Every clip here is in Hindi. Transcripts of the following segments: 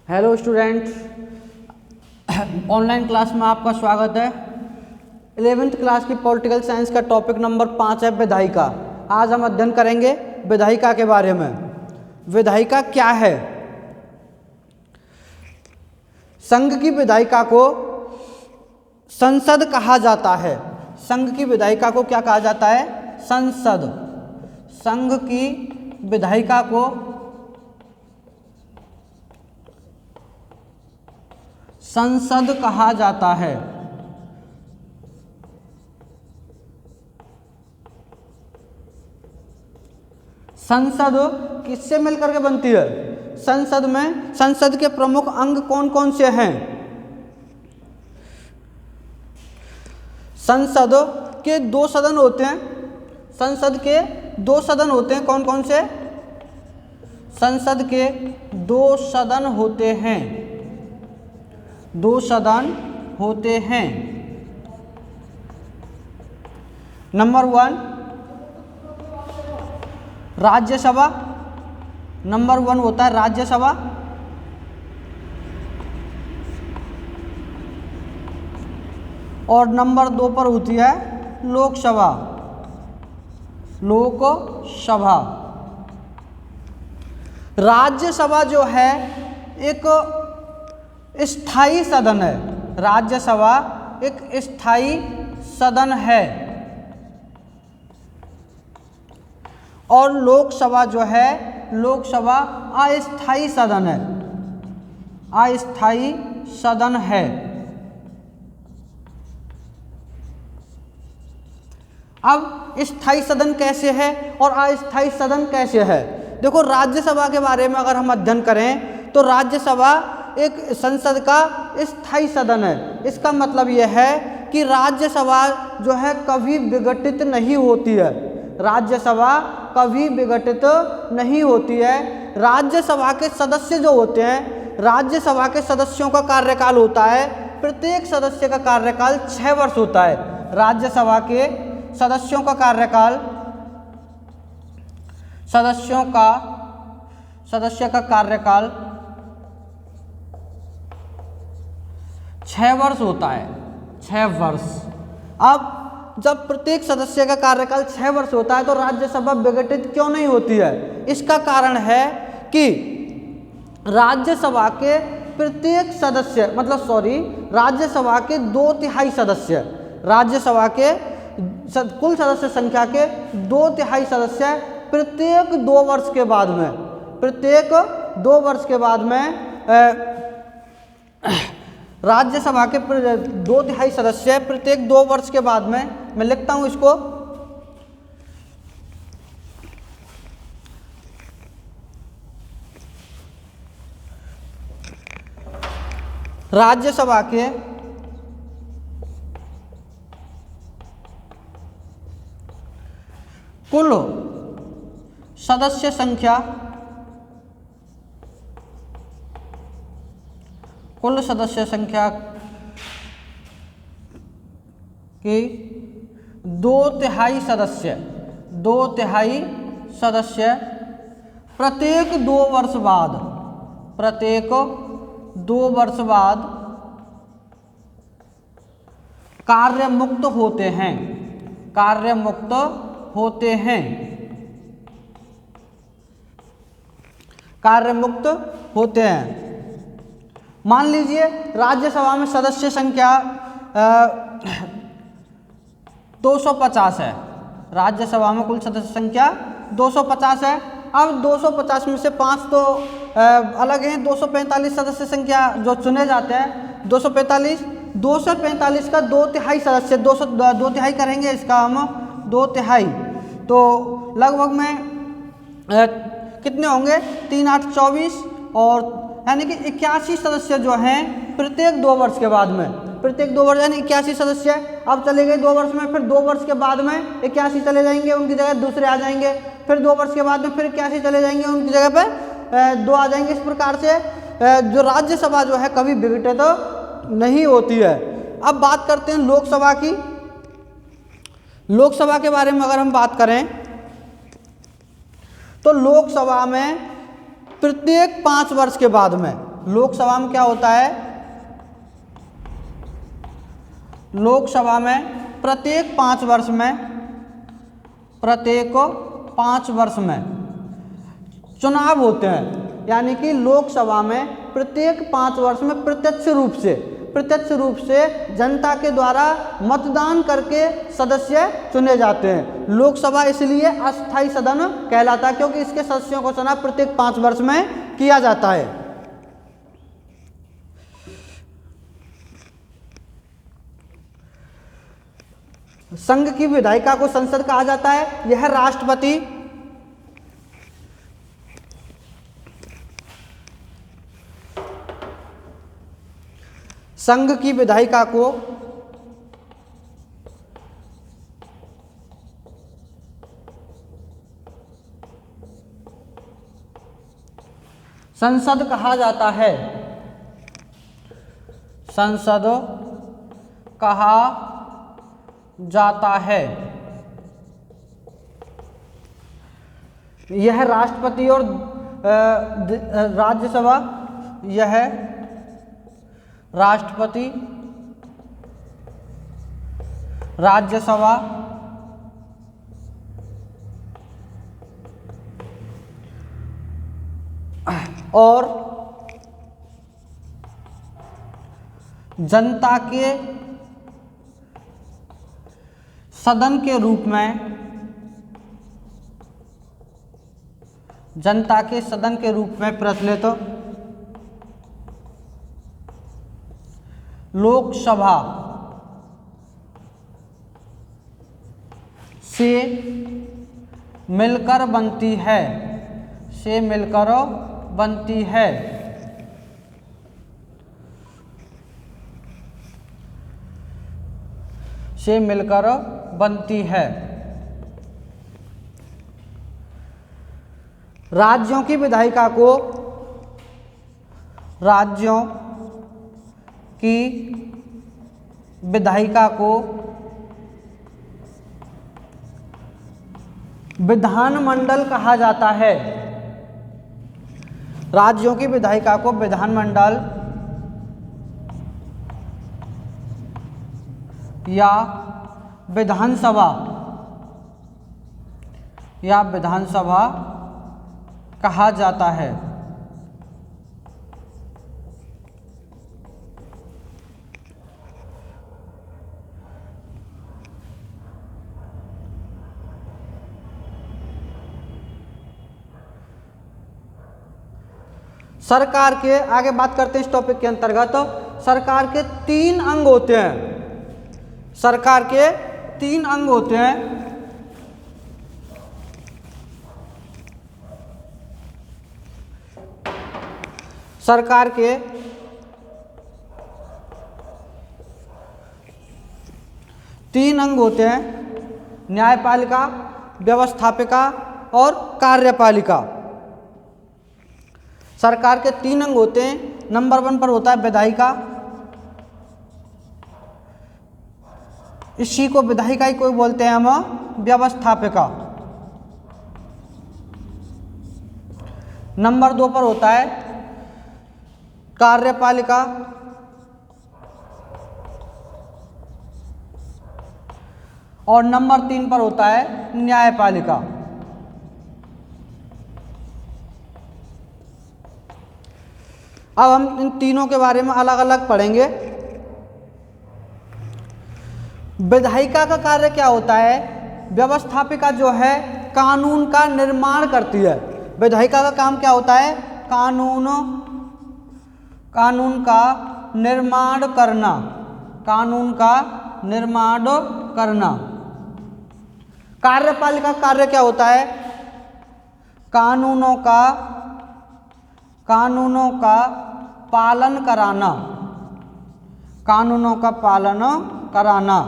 हेलो स्टूडेंट्स, ऑनलाइन क्लास में आपका स्वागत है। 11th क्लास की पॉलिटिकल साइंस का टॉपिक नंबर 5 है विधायिका। आज हम अध्ययन करेंगे विधायिका के बारे में। विधायिका क्या है? संघ की विधायिका को संसद कहा जाता है। संघ की विधायिका को क्या कहा जाता है? संसद। संघ की विधायिका को संसद कहा जाता है। संसद किससे मिलकर के बनती है? संसद में संसद के प्रमुख अंग कौन कौन से हैं? संसद के दो सदन होते हैं। संसद के दो सदन होते हैं। कौन कौन से? संसद के दो सदन होते हैं। दो सदन होते हैं। नंबर 1 राज्यसभा। नंबर 1 होता है राज्यसभा। और नंबर 2 पर होती है लोकसभा। लोकसभा। राज्यसभा जो है एक स्थायी सदन है। राज्यसभा एक स्थायी सदन है। और लोकसभा जो है, लोकसभा अस्थायी सदन है। अस्थायी सदन है। अब स्थायी सदन कैसे है और अस्थायी सदन कैसे है? देखो, राज्यसभा के बारे में अगर हम अध्ययन करें तो राज्यसभा एक संसद का स्थायी सदन है। इसका मतलब यह है कि राज्यसभा जो है कभी विघटित नहीं होती है। राज्यसभा कभी विघटित नहीं होती है। राज्यसभा के सदस्य जो होते हैं, राज्यसभा के सदस्यों का कार्यकाल होता है, प्रत्येक सदस्य का कार्यकाल 6 वर्ष होता है। राज्यसभा के सदस्यों का कार्यकाल, सदस्य का कार्यकाल 6 वर्ष होता है। 6 वर्ष। अब जब प्रत्येक सदस्य का कार्यकाल 6 वर्ष होता है तो राज्यसभा विघटित क्यों नहीं होती है? इसका कारण है कि राज्यसभा के प्रत्येक सदस्य राज्यसभा के 2/3 सदस्य, राज्यसभा के कुल सदस्य संख्या के 2/3 सदस्य प्रत्येक 2 वर्ष के बाद में, प्रत्येक 2 वर्ष के बाद में राज्यसभा के 2/3 सदस्य प्रत्येक 2 वर्ष के बाद में, मैं लिखता हूं इसको, राज्यसभा के कुल सदस्य संख्या, कुल सदस्य संख्या की 2/3 सदस्य, 2/3 सदस्य प्रत्येक 2 वर्ष बाद, प्रत्येक 2 वर्ष बाद कार्य मुक्त होते हैं। कार्य मुक्त होते हैं। कार्य मुक्त होते हैं। मान लीजिए राज्यसभा में सदस्य संख्या 250 है। राज्यसभा में कुल सदस्य संख्या 250 है। अब 250 में से 5 तो अलग हैं। 245 सदस्य संख्या जो चुने जाते हैं, 245 का 2/3 सदस्य, 2/3 करेंगे इसका हम 2/3, तो लगभग में कितने होंगे? 3 8 24, और यानी कि 81 सदस्य जो हैं प्रत्येक 2 वर्ष के बाद में, प्रत्येक 2 वर्ष यानी 81 सदस्य। अब चले गए 2 वर्ष में, फिर 2 वर्ष के बाद में 81 चले जाएंगे, उनकी जगह दूसरे आ जाएंगे। फिर 2 वर्ष के बाद में फिर 81 चले जाएंगे, उनकी जगह पे 2 आ जाएंगे। इस प्रकार से जो राज्यसभा जो है कभी विघटित नहीं होती है। अब बात करते हैं लोकसभा की। लोकसभा के बारे में अगर हम बात करें तो लोकसभा में प्रत्येक 5 वर्ष के बाद में, लोकसभा में क्या होता है, लोकसभा में प्रत्येक 5 वर्ष में चुनाव होते हैं। यानी कि लोकसभा में प्रत्येक 5 वर्ष में प्रत्यक्ष रूप से जनता के द्वारा मतदान करके सदस्य चुने जाते हैं। लोकसभा इसलिए अस्थायी सदन कहलाता है क्योंकि इसके सदस्यों को चुनाव प्रत्येक 5 वर्ष में किया जाता है। संघ की विधायिका को संसद कहा जाता है। यह राष्ट्रपति संघ की विधायिका को संसद कहा जाता है। संसद कहा जाता है। यह राष्ट्रपति और राज्यसभा, यह राष्ट्रपति, राज्यसभा और जनता के सदन के रूप में, जनता के सदन के रूप में प्रचलित लोकसभा से मिलकर बनती है, से मिलकर बनती है। से मिलकर बनती है। राज्यों की विधायिका को, राज्यों की विधायिका को विधानमंडल कहा जाता है। राज्यों की विधायिका को विधानमंडल या विधानसभा कहा जाता है। सरकार के, आगे बात करते हैं इस टॉपिक के अंतर्गत, सरकार के 3 अंग होते हैं। सरकार के 3 अंग होते हैं। सरकार के 3 अंग होते हैं, न्यायपालिका, व्यवस्थापिका और कार्यपालिका। सरकार के 3 अंग होते हैं। नंबर 1 पर होता है विधायिका, इसी को विधायिका ही कोई बोलते हैं हम व्यवस्थापिका। नंबर 2 पर होता है कार्यपालिका, और नंबर 3 पर होता है न्यायपालिका। अब हम इन तीनों के बारे में अलग अलग पढ़ेंगे। विधायिका का कार्य क्या होता है? व्यवस्थापिका जो है कानून का निर्माण करती है। विधायिका का काम क्या होता है? कानून का निर्माण करना, कानून का निर्माण करना। कार्यपालिका का कार्य क्या होता है? कानूनों का पालन कराना, कानूनों का पालन कराना।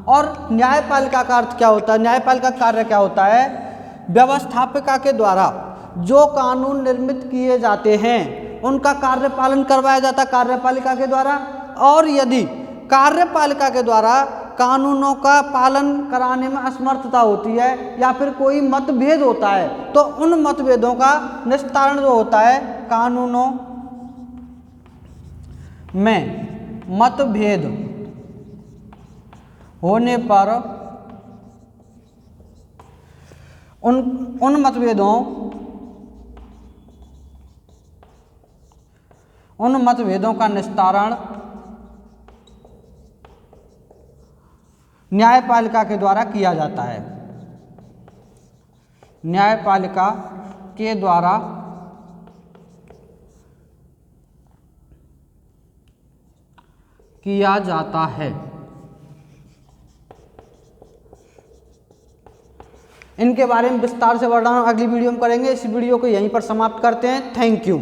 और न्यायपालिका का अर्थ क्या होता है? न्यायपालिका का कार्य क्या होता है? व्यवस्थापिका के द्वारा जो कानून निर्मित किए जाते हैं उनका कार्य पालन करवाया जाता है कार्यपालिका के द्वारा। और यदि कार्यपालिका के द्वारा कानूनों का पालन कराने में असमर्थता होती है या फिर कोई मतभेद होता है तो उन मतभेदों का निस्तारण जो होता है में मतभेद होने पर उन मतभेदों का निस्तारण न्यायपालिका के द्वारा किया जाता है। न्यायपालिका के द्वारा किया जाता है। इनके बारे में विस्तार से वर्णन अगली वीडियो में करेंगे। इस वीडियो को यहीं पर समाप्त करते हैं। Thank you.